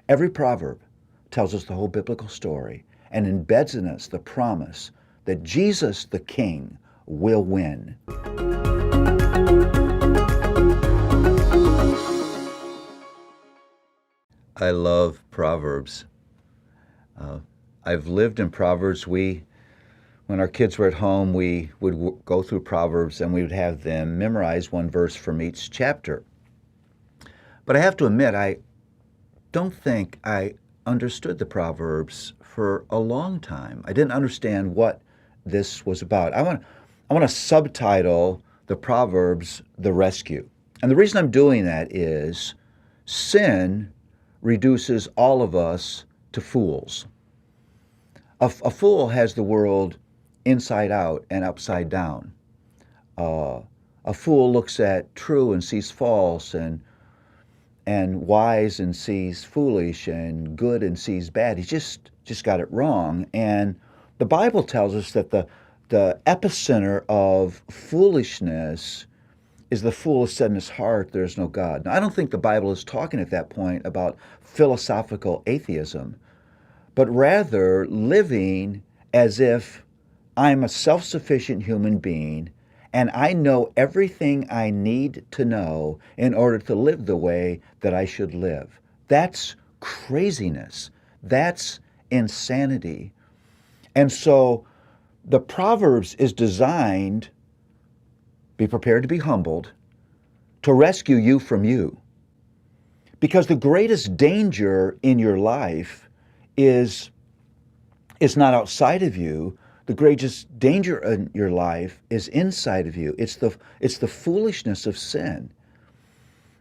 Every proverb tells us the whole biblical story and embeds in us the promise that Jesus the King will win. I love Proverbs. Uh, I've lived in Proverbs. When our kids were at home, we would go through Proverbs and we would have them memorize one verse from each chapter. But I have to admit, I don't think I understood the Proverbs for a long time. I didn't understand what this was about. I want to subtitle the Proverbs "The Rescue." And the reason I'm doing that is sin reduces all of us to fools. A fool has the world inside out and upside down. A fool looks at true and sees false, and wise and sees foolish, and good and sees bad. He's just got it wrong. And the Bible tells us that the epicenter of foolishness is the fool has said in his heart, there is no God. Now, I don't think the Bible is talking at that point about philosophical atheism, but rather living as if I'm a self-sufficient human being and I know everything I need to know in order to live the way that I should live. That's craziness. That's insanity. And so the Proverbs is designed, be prepared to be humbled, to rescue you from you. Because the greatest danger in your life is not outside of you. The greatest danger in your life is inside of you. It's the foolishness of sin.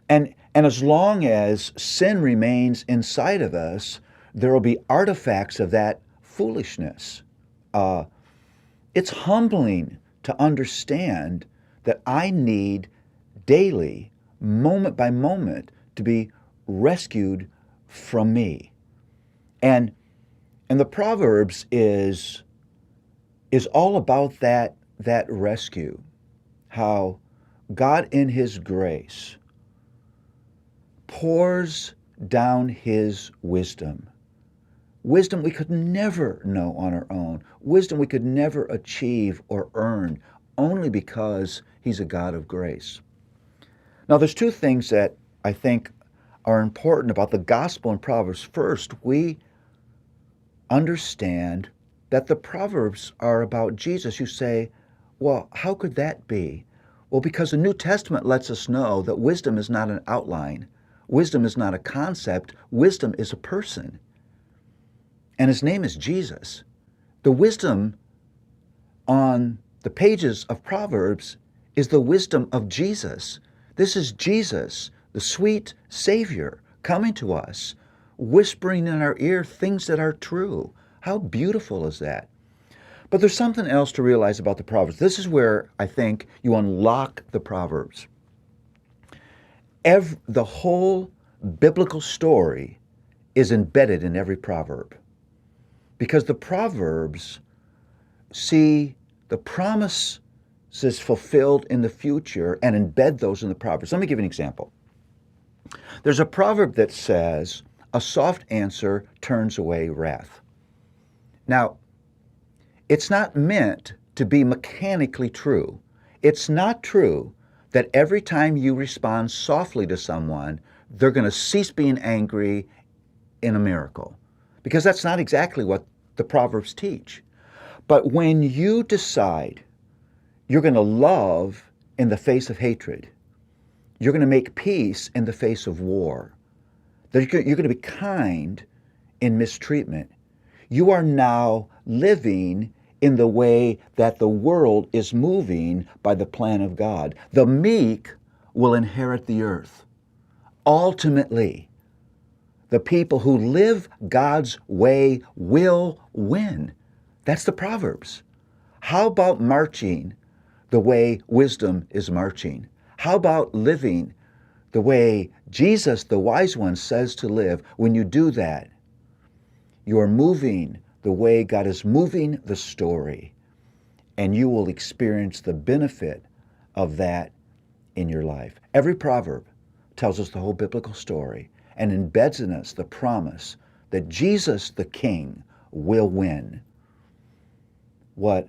And as long as sin remains inside of us, there will be artifacts of that foolishness. It's humbling to understand that I need daily, moment by moment, to be rescued from me. And the Proverbs is all about that rescue. How God in His grace pours down His wisdom. Wisdom we could never know on our own. Wisdom we could never achieve or earn, only because He's a God of grace. Now, there's two things that I think are important about the gospel in Proverbs. First, we understand that the Proverbs are about Jesus. You say, well, how could that be? Well, because the New Testament lets us know that wisdom is not an outline. Wisdom is not a concept. Wisdom is a person. And His name is Jesus. The wisdom on the pages of Proverbs is the wisdom of Jesus. This is Jesus, the sweet Savior, coming to us, whispering in our ear things that are true. How beautiful is that? But there's something else to realize about the Proverbs. This is where I think you unlock the Proverbs. The whole biblical story is embedded in every proverb, because the Proverbs see the promises fulfilled in the future and embed those in the Proverbs. Let me give you an example. There's a proverb that says, "A soft answer turns away wrath." Now, it's not meant to be mechanically true. It's not true that every time you respond softly to someone, they're going to cease being angry in a miracle, because that's not exactly what the Proverbs teach. But when you decide you're going to love in the face of hatred, you're going to make peace in the face of war, that you're going to be kind in mistreatment, you are now living in the way that the world is moving by the plan of God. The meek will inherit the earth. Ultimately, the people who live God's way will win. That's the Proverbs. How about marching the way wisdom is marching? How about living the way Jesus, the wise one, says to live? When you do that, you are moving the way God is moving the story, and you will experience the benefit of that in your life. Every proverb tells us the whole biblical story, and embeds in us the promise that Jesus the King will win. What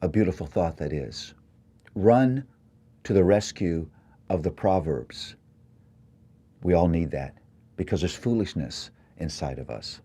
a beautiful thought that is. Run to the rescue of the Proverbs. We all need that because there's foolishness inside of us.